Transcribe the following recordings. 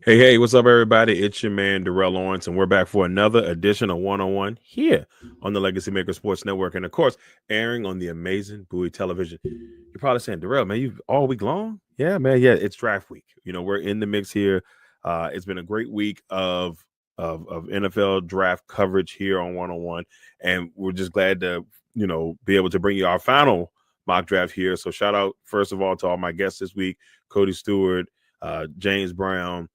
Hey, what's up, everybody? It's your man, Darrell Owens, and we're back for another edition of One on One here on the Legacy Maker Sports Network, and of course, airing on the amazing Bowie Television. You're probably saying, Darrell, man, you all week long? Yeah, man, yeah, it's draft week. We're in the mix here. It's been a great week of NFL draft coverage here on One on One, and we're just glad to be able to bring you our final mock draft here. So, shout out first of all to all my guests this week: Cody Stewart, James Brown,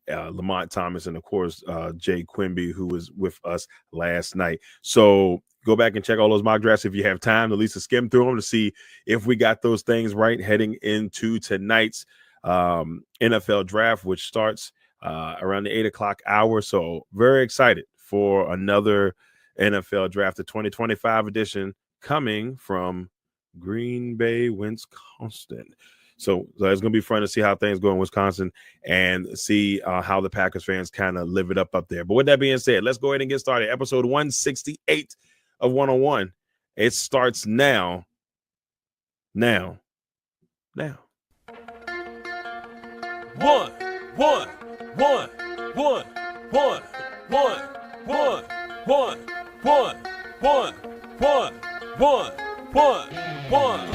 Lamont Thomas, and of course Jay Quimby, who was with us last night. So go back and check all those mock drafts if you have time, at least to skim through them to see if we got those things right heading into tonight's NFL draft, which starts around the 8 o'clock hour. So very excited for another NFL draft, the 2025 edition, coming from Green Bay, Wisconsin. So it's going to be fun to see how things go in Wisconsin and see how the Packers fans kind of live it up there. But with that being said, let's go ahead and get started. Episode 168 of 101. It starts now. Now. One, one, one, one, one, one, one, one.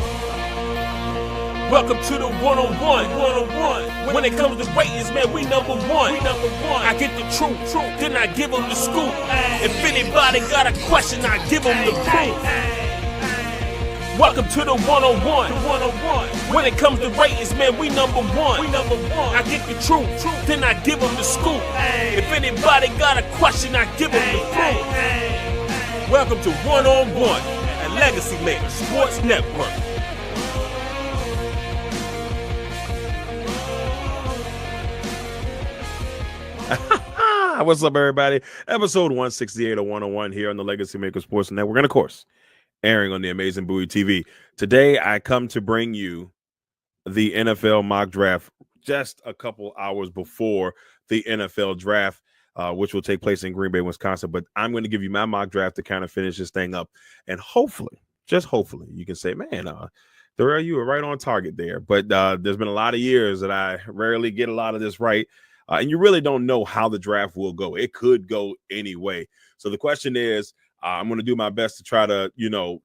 Welcome to the one-on-one. When it comes to ratings, man, we number one. I get the truth, then I give them the scoop. If anybody got a question, I give them the proof. Welcome to the one-on-one. When it comes to ratings, man, we number one. I get the truth, then I give them the scoop. If anybody got a question, I give them the proof. Welcome to one-on-one at Legacy Maker Sports Network. What's up, everybody? Episode 168 of 101 here on the Legacy Maker Sports Network, and of course, airing on the amazing Bowie TV. Today, I come to bring you the NFL mock draft just a couple hours before the NFL draft, which will take place in Green Bay, Wisconsin. But I'm going to give you my mock draft to kind of finish this thing up. And hopefully, just hopefully, you can say, man, Darrell, you were right on target there. But there's been a lot of years that I rarely get a lot of this right. And you really don't know how the draft will go. It could go any way. So the question is, I'm going to do my best to try to,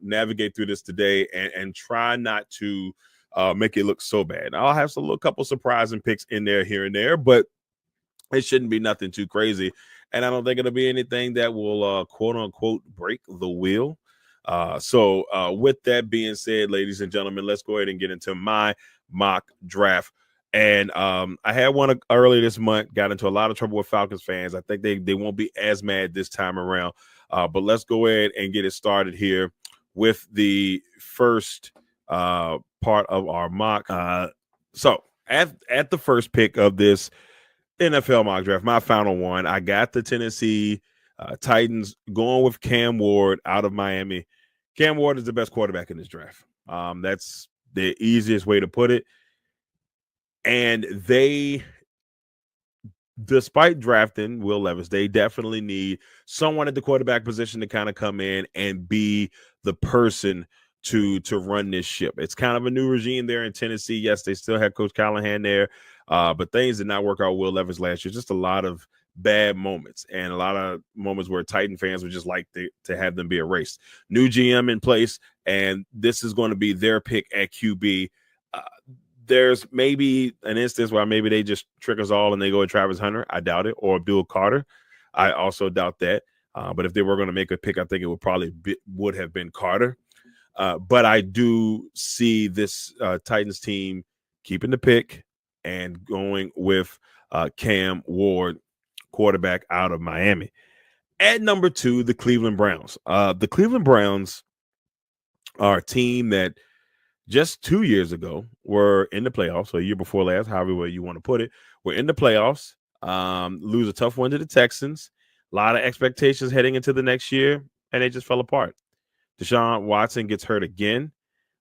navigate through this today and try not to make it look so bad. I'll have a couple surprising picks in there here and there, but it shouldn't be nothing too crazy. And I don't think it'll be anything that will, quote unquote, break the wheel. So with that being said, ladies and gentlemen, let's go ahead and get into my mock draft. And I had one earlier this month, got into a lot of trouble with Falcons fans. I think they won't be as mad this time around. But let's go ahead and get it started here with the first part of our mock. So at the first pick of this NFL mock draft, my final one, I got the Tennessee Titans going with Cam Ward out of Miami. Cam Ward is the best quarterback in this draft. That's the easiest way to put it. And they, despite drafting Will Levis, they definitely need someone at the quarterback position to kind of come in and be the person to run this ship. It's kind of a new regime there in Tennessee. Yes, they still had Coach Callahan there, but things did not work out Will Levis last year. Just a lot of bad moments and a lot of moments where Titan fans would just like to have them be erased. New GM in place, and this is going to be their pick at QB. There's maybe an instance where maybe they just trick us all and they go with Travis Hunter. I doubt it. Or Abdul Carter. I also doubt that. But if they were going to make a pick, I think it would have been Carter. But I do see this Titans team keeping the pick and going with Cam Ward, quarterback out of Miami. At number 2, the Cleveland Browns. The Cleveland Browns are a team that just 2 years ago were in the playoffs, so a year before last, however way you want to put it. We're in the playoffs, lose a tough one to the Texans. A lot of expectations heading into the next year, and they just fell apart. Deshaun Watson gets hurt again.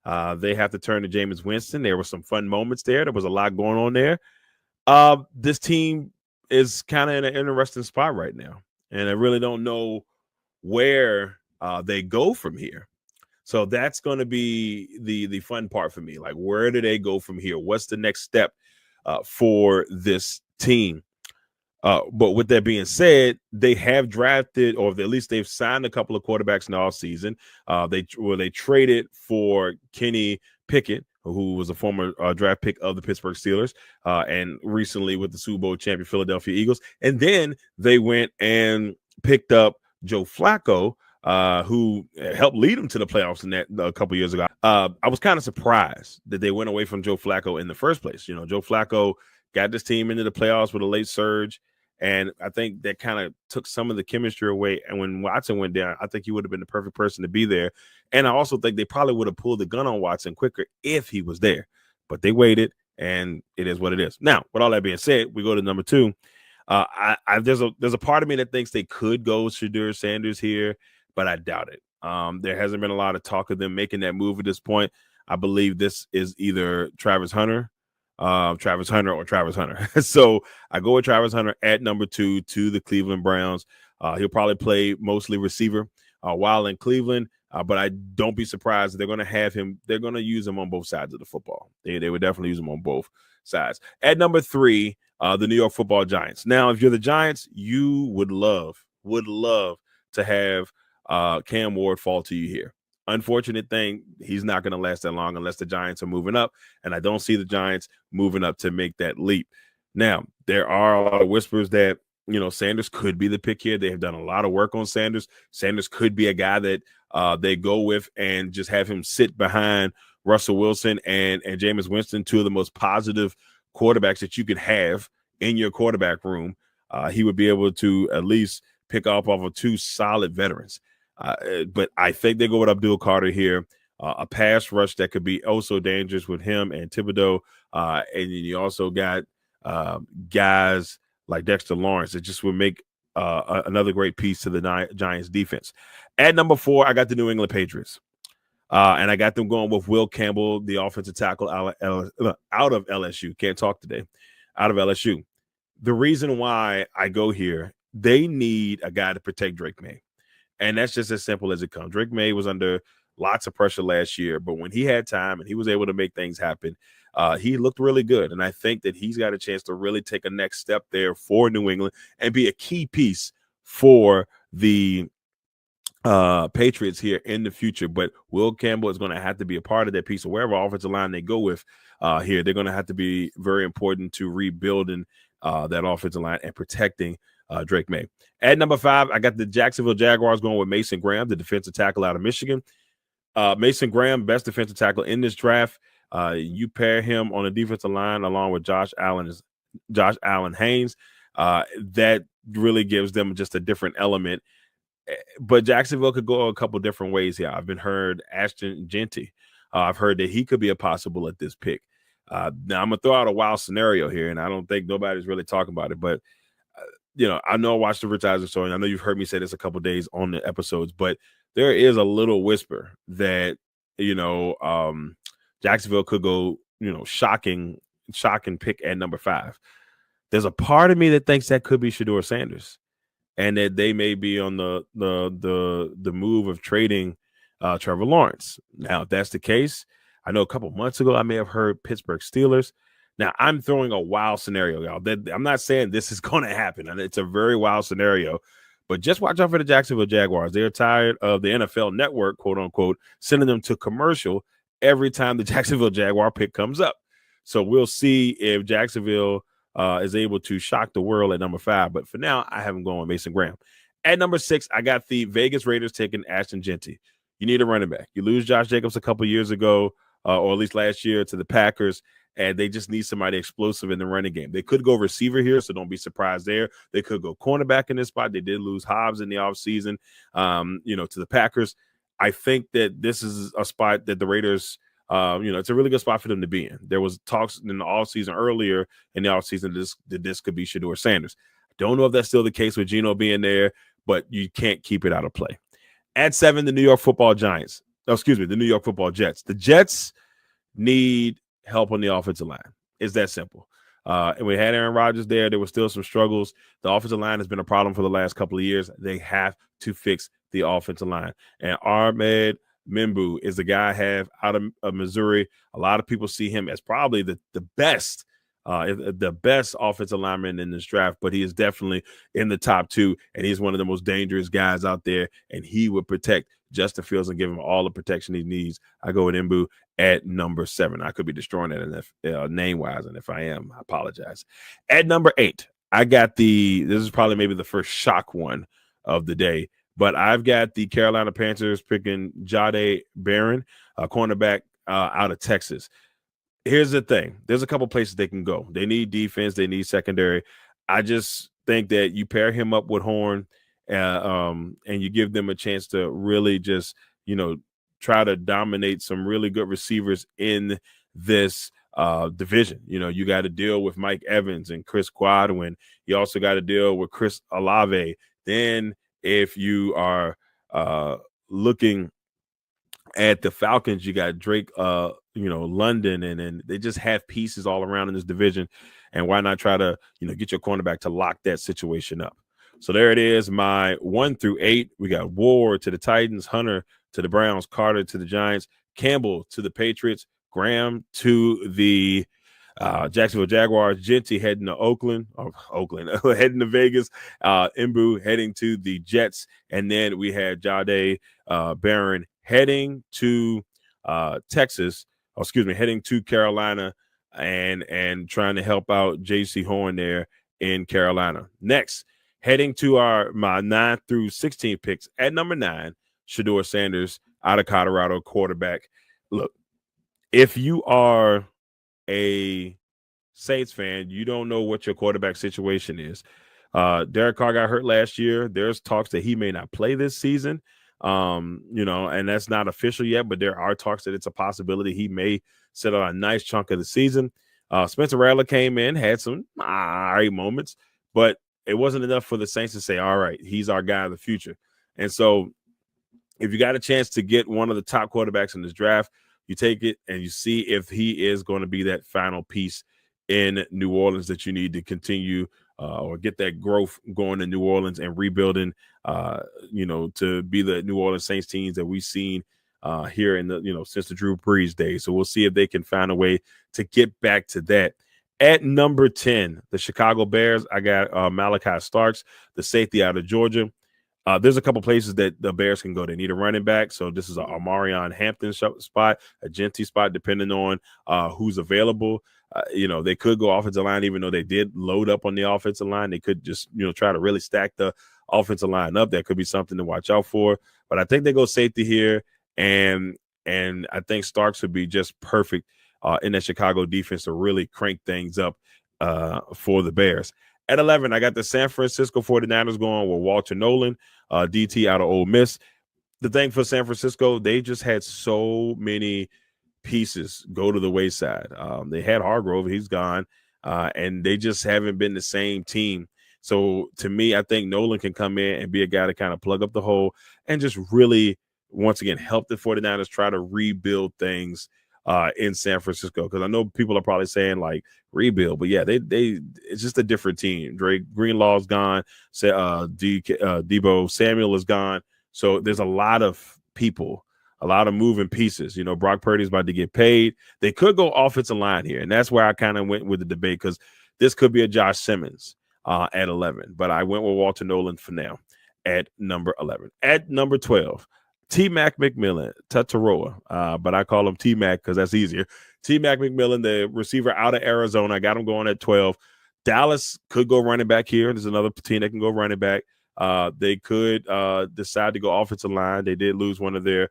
They have to turn to Jameis Winston. There were some fun moments there. There was a lot going on there. This team is kind of in an interesting spot right now, and I really don't know where they go from here. So that's going to be the fun part for me. Like, where do they go from here? What's the next step for this team? But with that being said, they have drafted, or at least they've signed a couple of quarterbacks in the offseason. They traded for Kenny Pickett, who was a former draft pick of the Pittsburgh Steelers, and recently with the Super Bowl champion Philadelphia Eagles. And then they went and picked up Joe Flacco, who helped lead them to the playoffs in that a couple years ago. I was kind of surprised that they went away from Joe Flacco in the first place. You know, Joe Flacco got this team into the playoffs with a late surge. And I think that kind of took some of the chemistry away. And when Watson went down, I think he would have been the perfect person to be there. And I also think they probably would have pulled the gun on Watson quicker if he was there. But they waited, and it is what it is. Now, with all that being said, we go to number 2. There's a part of me that thinks they could go Shedeur Sanders here, but I doubt it. There hasn't been a lot of talk of them making that move at this point. I believe this is either Travis Hunter or Travis Hunter. So I go with Travis Hunter at number 2 to the Cleveland Browns. He'll probably play mostly receiver while in Cleveland, but I don't be surprised if they're going to have him. They're going to use him on both sides of the football. They would definitely use him on both sides. At number 3, the New York Football Giants. Now, if you're the Giants, you would love to have Cam Ward fall to you here. Unfortunate thing, he's not going to last that long unless the Giants are moving up, and I don't see the Giants moving up to make that leap. Now, there are a lot of whispers that, you know, Sanders could be the pick here. They have done a lot of work on Sanders. Sanders could be a guy that they go with and just have him sit behind Russell Wilson and Jameis Winston, two of the most positive quarterbacks that you could have in your quarterback room. He would be able to at least pick up off of 2 solid veterans. But I think they go with Abdul Carter here, a pass rush that could be also dangerous with him and Thibodeau. And you also got guys like Dexter Lawrence that just would make another great piece to the Giants defense. At number 4, I got the New England Patriots. And I got them going with Will Campbell, the offensive tackle out of LSU. Can't talk today. Out of LSU. The reason why I go here, they need a guy to protect Drake May. And that's just as simple as it comes. Drake May was under lots of pressure last year, but when he had time and he was able to make things happen, he looked really good. And I think that he's got a chance to really take a next step there for New England and be a key piece for the Patriots here in the future. But Will Campbell is going to have to be a part of that piece. So wherever offensive line they go with here, they're going to have to be very important to rebuilding that offensive line and protecting Drake May. At number 5, I got the Jacksonville Jaguars going with Mason Graham, the defensive tackle out of Michigan. Mason Graham, best defensive tackle in this draft. You pair him on the defensive line along with Josh Allen Haynes. That really gives them just a different element. But Jacksonville could go a couple different ways here. I've been heard Ashton Genty. I've heard that he could be a possible at this pick. Now, I'm going to throw out a wild scenario here, and I don't think nobody's really talking about it, but you know, I know I watched the Rich Eisen show, and I know you've heard me say this a couple days on the episodes, but there is a little whisper that, you know, Jacksonville could go, you know, shocking pick at number 5. There's a part of me that thinks that could be Shedeur Sanders, and that they may be on the move of trading Trevor Lawrence. Now, if that's the case, I know a couple months ago I may have heard Pittsburgh Steelers. Now, I'm throwing a wild scenario, y'all. I'm not saying this is going to happen. And it's a very wild scenario. But just watch out for the Jacksonville Jaguars. They're tired of the NFL Network, quote unquote, sending them to commercial every time the Jacksonville Jaguar pick comes up. So we'll see if Jacksonville is able to shock the world at number 5. But for now, I have them going with Mason Graham. At number 6, I got the Vegas Raiders taking Ashton Genty. You need a running back. You lose Josh Jacobs a couple years ago, or at least last year, to the Packers. And they just need somebody explosive in the running game. They could go receiver here, so don't be surprised there. They could go cornerback in this spot. They did lose Hobbs in the offseason, to the Packers. I think that this is a spot that the Raiders, it's a really good spot for them to be in. There was talks in the offseason earlier in the offseason that this could be Shedeur Sanders. I don't know if that's still the case with Geno being there, but you can't keep it out of play. At 7, the New York Football Jets. The Jets need help on the offensive line. It's that simple. And we had Aaron Rodgers there. There were still some struggles. The offensive line has been a problem for the last couple of years. They have to fix the offensive line. And Ahmed Mimbu is the guy I have out of Missouri. A lot of people see him as probably the best the best offensive lineman in this draft, but he is definitely in the top 2, and he's one of the most dangerous guys out there, and he would protect Justin Fields and give him all the protection he needs. I go with Mbu at number 7. I could be destroying that name-wise, and if I am, I apologize. At number 8, I got this is probably maybe the first shock one of the day, but I've got the Carolina Panthers picking Jahdae Barron, a cornerback out of Texas. Here's the thing. There's a couple places they can go. They need defense. They need secondary. I just think that you pair him up with Horn and you give them a chance to really just, try to dominate some really good receivers in this division. You got to deal with Mike Evans and Chris Godwin. You also got to deal with Chris Olave. Then if you are looking at the Falcons, you got Drake, London, and they just have pieces all around in this division. And why not try to, get your cornerback to lock that situation up? So there it is, my 1 through 8. We got Ward to the Titans, Hunter to the Browns, Carter to the Giants, Campbell to the Patriots, Graham to the Jacksonville Jaguars, Genty heading to heading to Vegas, Mbu heading to the Jets, and then we had Jahdae Barron heading to Texas, heading to Carolina and trying to help out J.C. Horn there in Carolina. Next, heading to my 9 through 16 picks. At number 9, Shedeur Sanders out of Colorado, quarterback. Look, if you are a Saints fan, you don't know what your quarterback situation is. Derek Carr got hurt last year. There's talks that he may not play this season. And that's not official yet, but there are talks that it's a possibility he may sit out a nice chunk of the season. Spencer Rattler came in, had some moments, but it wasn't enough for the Saints to say, all right, he's our guy of the future. And so if you got a chance to get one of the top quarterbacks in this draft, you take it and you see if he is going to be that final piece in New Orleans that you need to continue or get that growth going in New Orleans and rebuilding, to be the New Orleans Saints teams that we've seen here in the, since the Drew Brees days. So we'll see if they can find a way to get back to that. At number 10, the Chicago Bears, I got Malachi Starks, the safety out of Georgia. There's a couple places that the Bears can go. They need a running back. So this is a Amarion Hampton spot, a Genty spot, depending on who's available. They could go offensive line, even though they did load up on the offensive line. They could just, try to really stack the offensive line up. That could be something to watch out for. But I think they go safety here. And I think Starks would be just perfect in that Chicago defense to really crank things up for the Bears. At 11, I got the San Francisco 49ers going with Walter Nolan, DT out of Ole Miss. The thing for San Francisco, they just had so many pieces go to the wayside. They had Hargrove, he's gone, and they just haven't been the same team. So to me, I think Nolan can come in and be a guy to kind of plug up the hole and just really, once again, help the 49ers try to rebuild things in San Francisco, because I know people are probably saying like rebuild, but yeah, they it's just a different team. Drake Greenlaw's gone, Debo Samuel is gone, so there's a lot of people, a lot of moving pieces. Brock Purdy's about to get paid. They could go offensive line here, and that's where I kind of went with the debate, because this could be a Josh Simmons at 11, but I went with Walter Nolan for now at number 11. At number 12, T-Mac McMillan, Tataroa, but I call him T-Mac because that's easier. T-Mac McMillan, the receiver out of Arizona. I got him going at 12. Dallas could go running back here. There's another team that can go running back. They could decide to go offensive line. They did lose one of their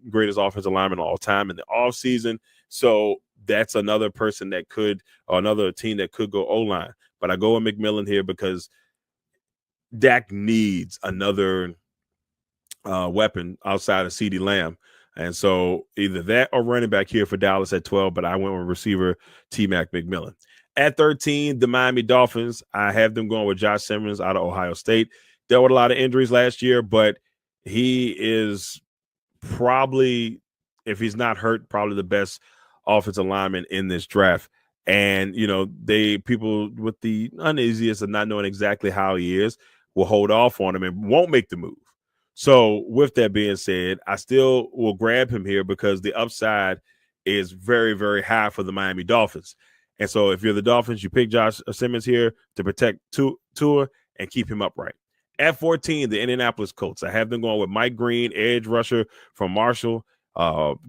greatest offensive linemen of all time in the offseason. So that's another person that could, or another team that could go O-line. But I go with McMillan here because Dak needs another weapon outside of CeeDee Lamb. And so either that or running back here for Dallas at 12, but I went with receiver T-Mac McMillan. At 13, the Miami Dolphins, I have them going with Josh Simmons out of Ohio State. Dealt with a lot of injuries last year, but he is probably, if he's not hurt, probably the best offensive lineman in this draft. And, people with the uneasiest of not knowing exactly how he is will hold off on him and won't make the move. So with that being said, I still will grab him here because the upside is very, very high for the Miami Dolphins. And so if you're the Dolphins, you pick Josh Simmons here to protect Tua and keep him upright. At 14, the Indianapolis Colts. I have them going with Mike Green, edge rusher from Marshall.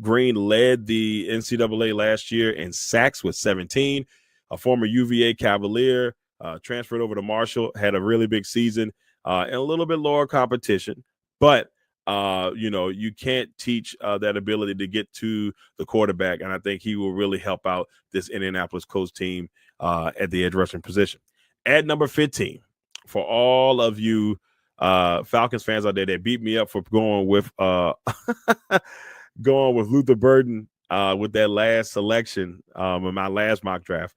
Green led the NCAA last year in sacks with 17. A former UVA Cavalier, transferred over to Marshall, had a really big season and a little bit lower competition. But, you can't teach that ability to get to the quarterback. And I think he will really help out this Indianapolis Colts team at the edge rushing position. At number 15, for all of you Falcons fans out there that beat me up for going with going with Luther Burden with that last selection in my last mock draft,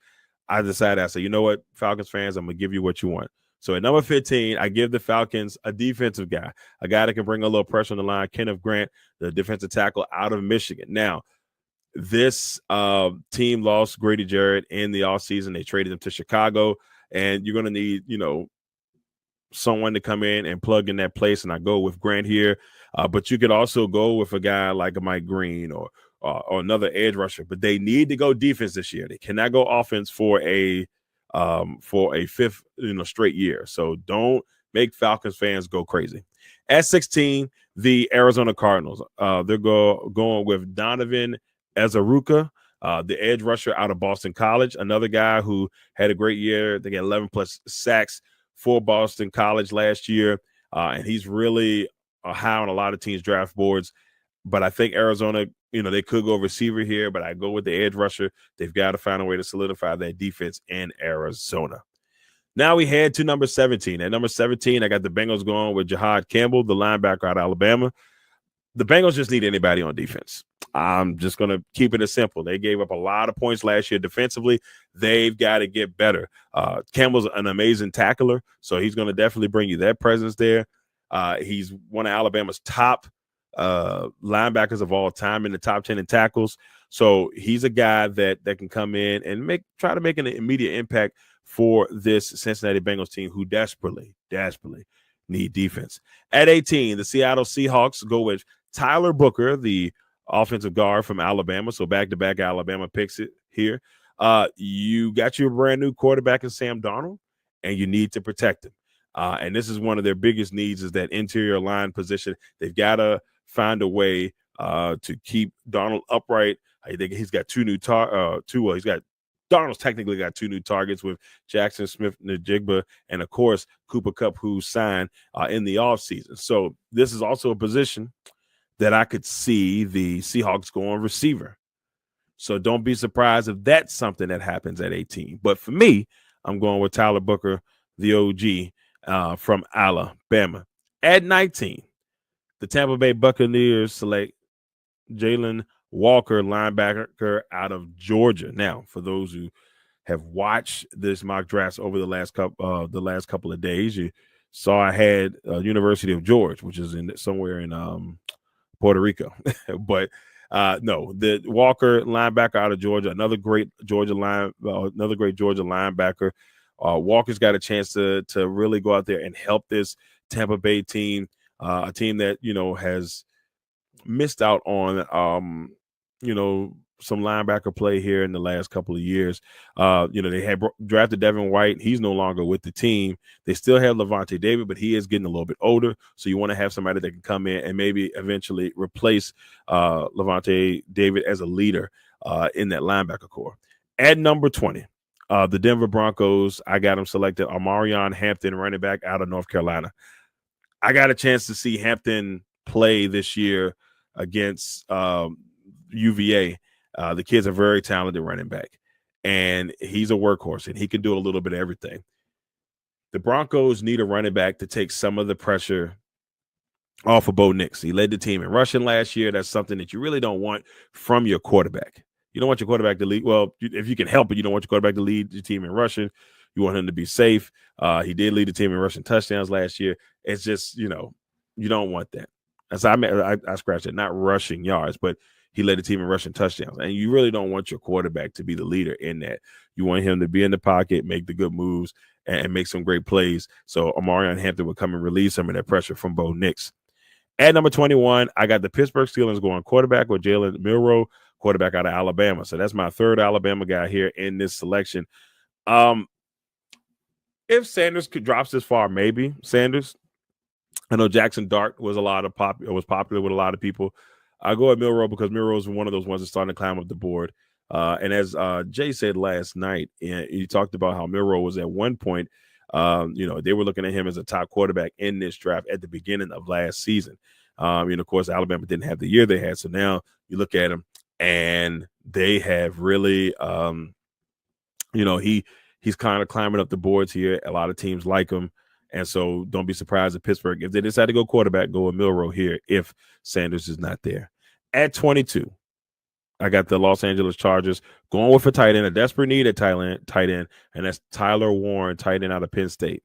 I decided, I said, you know what, Falcons fans, I'm going to give you what you want. So at number 15, I give the Falcons a defensive guy, a guy that can bring a little pressure on the line, Kenneth Grant, the defensive tackle out of Michigan. Now, this team lost Grady Jarrett in the offseason. They traded him to Chicago, and you're going to need, someone to come in and plug in that place, and I go with Grant here. But you could also go with a guy like a Mike Green or another edge rusher. But they need to go defense this year. They cannot go offense for a fifth straight year. So don't make Falcons fans go crazy. At 16, the Arizona Cardinals. They're going with Donovan Azaruka, the edge rusher out of Boston College, another guy who had a great year. They got 11 plus sacks for Boston College last year, and he's really high on a lot of teams' draft boards. But I think Arizona, they could go receiver here, but I go with the edge rusher. They've got to find a way to solidify that defense in Arizona. Now we head to number 17. At number 17, I got the Bengals going with Jahad Campbell, the linebacker out of Alabama. The Bengals just need anybody on defense. I'm just going to keep it as simple. They gave up a lot of points last year defensively. They've got to get better. Campbell's an amazing tackler, so he's going to definitely bring you that presence there. He's one of Alabama's top linebackers of all time in the top 10 in tackles. So he's a guy that can come in and try to make an immediate impact for this Cincinnati Bengals team who desperately need defense. At 18, the Seattle Seahawks go with Tyler Booker, the offensive guard from Alabama. So back-to-back Alabama picks it here. You got your brand new quarterback in Sam Darnold, and you need to protect him. And this is one of their biggest needs, is that interior line position. They've got to find a way to keep Darnold upright. I think he's got Darnold's technically got two new targets with Jackson Smith-Njigba and, of course, Cooper Kupp, who signed in the offseason. So this is also a position that I could see the Seahawks go on receiver. So don't be surprised if that's something that happens at 18. But for me, I'm going with Tyler Booker, the OG from Alabama. At 19, the Tampa Bay Buccaneers select Jalen Walker, linebacker out of Georgia. Now, for those who have watched this mock drafts over the last couple of days, you saw I had University of Georgia, which is somewhere in Puerto Rico. But no, the Walker linebacker out of Georgia, another great Georgia linebacker. Walker's got a chance to really go out there and help this Tampa Bay team, a team that has missed out on some linebacker play here in the last couple of years. They had drafted Devin White. He's no longer with the team. They still have Levante David, but he is getting a little bit older. So you want to have somebody that can come in and maybe eventually replace Levante David as a leader in that linebacker core. At number 20, the Denver Broncos, I got them selected Omarion Hampton, running back out of North Carolina. I got a chance to see Hampton play this year against UVA. The kid's a very talented running back, and he's a workhorse, and he can do a little bit of everything. The Broncos need a running back to take some of the pressure off of Bo Nix. He led the team in rushing last year. That's something that you really don't want from your quarterback. You don't want your quarterback to lead. Well, if you can help it, you don't want your quarterback to lead your team in rushing. You want him to be safe. He did lead the team in rushing touchdowns last year. It's just, you don't want that. As I scratched it, not rushing yards, but he led the team in rushing touchdowns. And you really don't want your quarterback to be the leader in that. You want him to be in the pocket, make the good moves, and make some great plays. So Omarion Hampton would come and relieve some of that pressure from Bo Nix. At number 21, I got the Pittsburgh Steelers going quarterback with Jalen Milroe, quarterback out of Alabama. So that's my third Alabama guy here in this selection. Um, if Sanders drops this far, maybe Sanders. I know Jackson Dart was was popular with a lot of people. I go at Milroe because Milroe is one of those ones that's starting to climb up the board. And as Jay said last night, and he talked about how Milroe was at one point, they were looking at him as a top quarterback in this draft at the beginning of last season. Of course, Alabama didn't have the year they had. So now you look at him and they have really, he's kind of climbing up the boards here. A lot of teams like him. And so don't be surprised if Pittsburgh, if they decide to go quarterback, go with Milroe here if Sanders is not there. At 22, I got the Los Angeles Chargers going with a tight end, a desperate need at tight end, and that's Tyler Warren, tight end out of Penn State.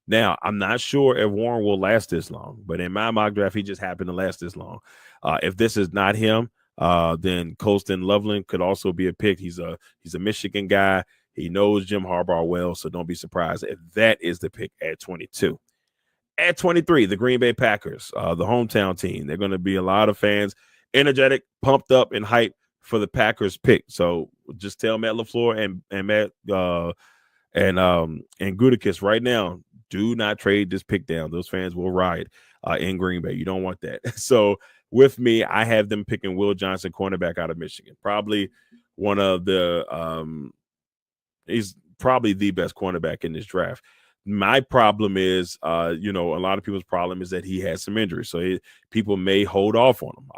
Now, I'm not sure if Warren will last this long, but in my mock draft, he just happened to last this long. If this is not him, then Colston Loveland could also be a pick. He's a Michigan guy. He knows Jim Harbaugh well, so don't be surprised if that is the pick at 22. At 23, the Green Bay Packers, the hometown team. They're going to be a lot of fans, energetic, pumped up, and hyped for the Packers pick. So just tell Matt LaFleur and Matt and Gutekunst right now, do not trade this pick down. Those fans will ride in Green Bay. You don't want that. So with me, I have them picking Will Johnson, cornerback out of Michigan. Probably one of the he's probably the best cornerback in this draft. My problem is, a lot of people's problem is that he has some injuries. So people may hold off on him.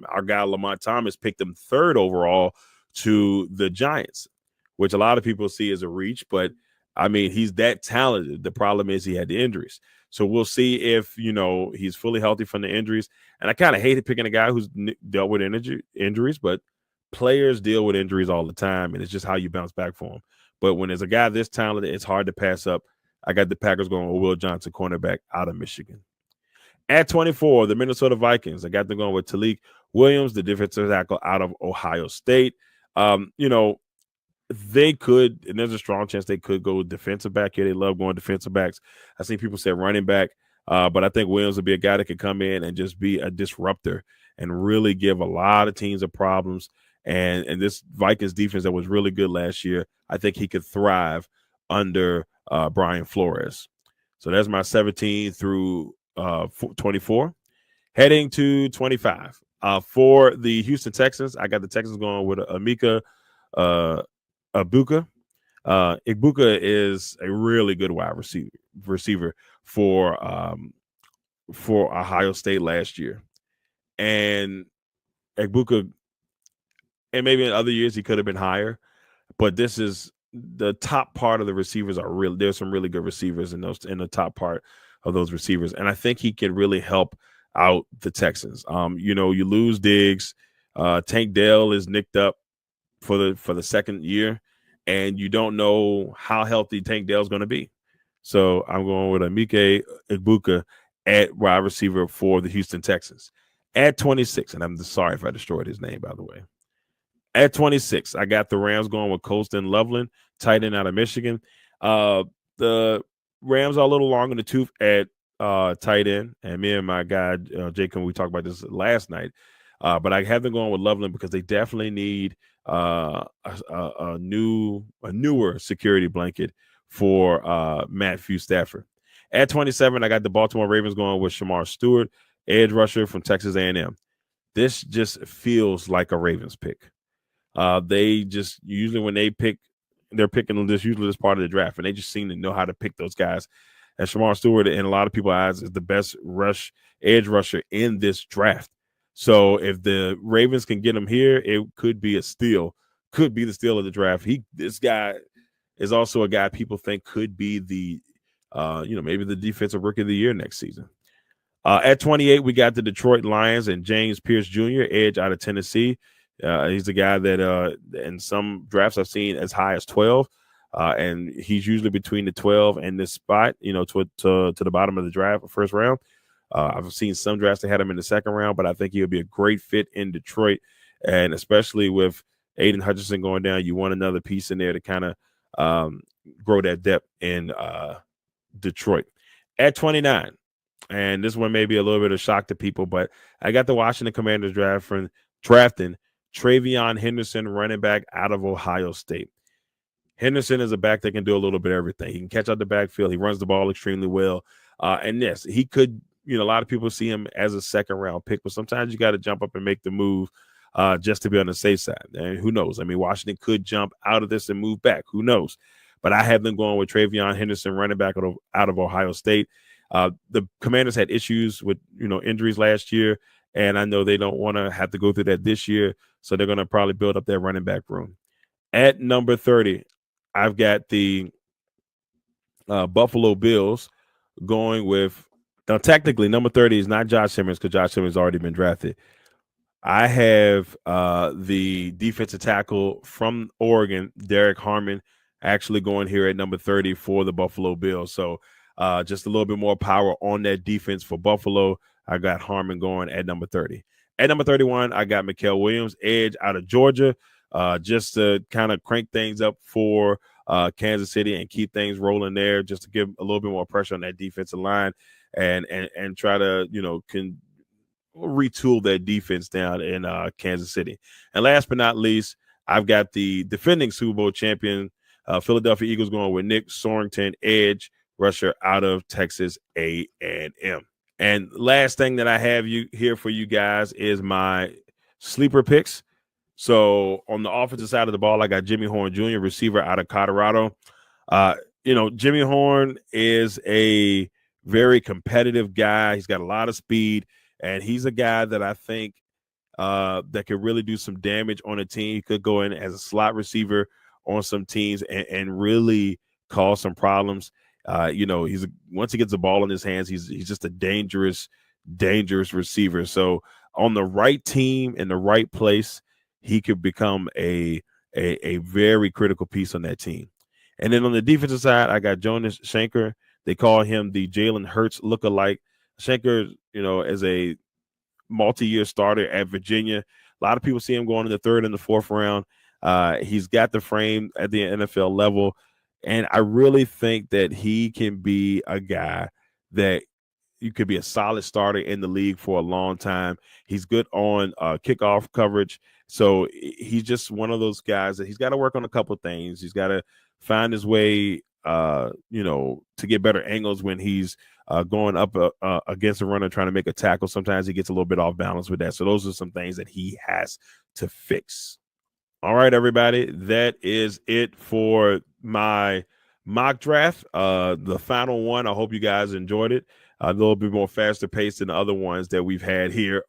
Our guy, Lamont Thomas, picked him third overall to the Giants, which a lot of people see as a reach. But, I mean, he's that talented. The problem is he had the injuries. So we'll see if, he's fully healthy from the injuries. And I kind of hated picking a guy who's dealt with injuries, but players deal with injuries all the time, and it's just how you bounce back for them. But when there's a guy this talented, it's hard to pass up. I got the Packers going with Will Johnson, cornerback out of Michigan. At 24, the Minnesota Vikings. I got them going with Talik Williams, the defensive tackle out of Ohio State. They could, and there's a strong chance they could go defensive back here. They love going defensive backs. I see people say running back, but I think Williams would be a guy that could come in and just be a disruptor and really give a lot of teams problems. And this Vikings defense that was really good last year, I think he could thrive under Brian Flores. So that's my 17 through 24. Heading to 25. For the Houston Texans, I got the Texans going with Emeka Egbuka. Egbuka is a really good wide receiver for Ohio State last year. And Egbuka, and maybe in other years he could have been higher, but this is the top part of the receivers are real. There's some really good receivers in the top part of those receivers, and I think he can really help out the Texans. You lose Diggs, Tank Dell is nicked up for the second year, and you don't know how healthy Tank Dell's going to be. So I'm going with Emeka Egbuka at wide receiver for the Houston Texans. At 26, and I'm sorry if I destroyed his name, by the way. At 26, I got the Rams going with Colston Loveland, tight end out of Michigan. The Rams are a little long in the tooth at tight end, and me and my guy Jacob, we talked about this last night. But I have them going with Loveland because they definitely need a newer security blanket for Matthew Stafford. At 27, I got the Baltimore Ravens going with Shamar Stewart, edge rusher from Texas A&M. This just feels like a Ravens pick. They just usually when they pick, they're picking this usually this part of the draft, and they just seem to know how to pick those guys. And Shamar Stewart, in a lot of people's eyes, is the best edge rusher in this draft. So if the Ravens can get him here, it could be a steal. Could be the steal of the draft. This guy is also a guy people think could be the, maybe the defensive rookie of the year next season. At 28, we got the Detroit Lions and James Pierce Jr., edge out of Tennessee. He's a guy that in some drafts I've seen as high as 12, and he's usually between the 12 and this spot, to the bottom of the draft, first round. I've seen some drafts that had him in the second round, but I think he'll be a great fit in Detroit, and especially with Aiden Hutchinson going down, you want another piece in there to kind of grow that depth in Detroit. At 29, And this one may be a little bit of shock to people, but I got the Washington Commanders drafting Travion Henderson, running back out of Ohio State. Henderson is a back that can do a little bit of everything. He can catch out the backfield. He runs the ball extremely well. And yes, he could, a lot of people see him as a second-round pick, but sometimes you got to jump up and make the move just to be on the safe side. And who knows? I mean, Washington could jump out of this and move back. Who knows? But I have them going with Travion Henderson, running back out of Ohio State. The Commanders had issues with, injuries last year, and I know they don't want to have to go through that this year, so they're going to probably build up their running back room. At number 30, I've got the Buffalo Bills going with – now, technically, number 30 is not Josh Simmons because Josh Simmons has already been drafted. I have the defensive tackle from Oregon, Derek Harmon, actually going here at number 30 for the Buffalo Bills. So just a little bit more power on that defense for Buffalo. I got Harmon going at number 30. At number 31, I got Mikael Williams, edge out of Georgia, just to kind of crank things up for Kansas City and keep things rolling there, just to give a little bit more pressure on that defensive line and try to, can retool that defense down in Kansas City. And last but not least, I've got the defending Super Bowl champion Philadelphia Eagles going with Nick Sorensen, edge rusher out of Texas A&M. And last thing that I have here for you guys is my sleeper picks. So on the offensive side of the ball, I got Jimmy Horn Jr., receiver out of Colorado. Jimmy Horn is a very competitive guy. He's got a lot of speed, and he's a guy that I think that could really do some damage on a team. He could go in as a slot receiver on some teams and really cause some problems. Once he gets the ball in his hands, he's just a dangerous receiver. So on the right team in the right place, he could become a very critical piece on that team. And then on the defensive side, I got Jonas Shenker. They call him the Jalen Hurts lookalike. Shenker, as a multi-year starter at Virginia. A lot of people see him going in the third and the fourth round. He's got the frame at the NFL level. And I really think that he can be a guy that you could be a solid starter in the league for a long time. He's good on kickoff coverage. So he's just one of those guys that he's got to work on a couple things. He's got to find his way, to get better angles when he's going up against a runner trying to make a tackle. Sometimes he gets a little bit off balance with that. So those are some things that he has to fix. All right, everybody, that is it for my mock draft. The final one, I hope you guys enjoyed it. A little bit more faster paced than the other ones that we've had here.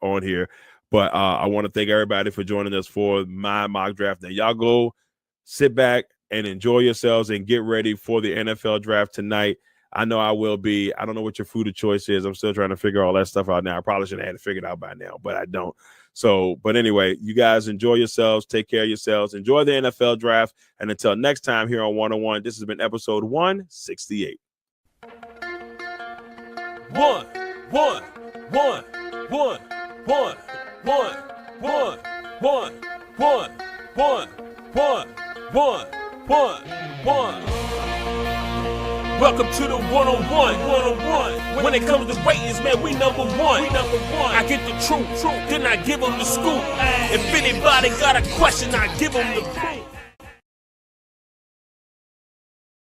But I want to thank everybody for joining us for my mock draft. Now, y'all go sit back and enjoy yourselves and get ready for the NFL draft tonight. I know I will be. I don't know what your food of choice is. I'm still trying to figure all that stuff out now. I probably should have had it figured out by now, but I don't. So, but anyway, you guys enjoy yourselves. Take care of yourselves. Enjoy the NFL draft. And until next time here on 101, this has been episode 168. One, one, one, one, one, one, one, one, one, one, one, one, one, one. Welcome to the 101. When it comes to ratings, man, we number one. I get the truth, then I give them the scoop. If anybody got a question, I give them the proof.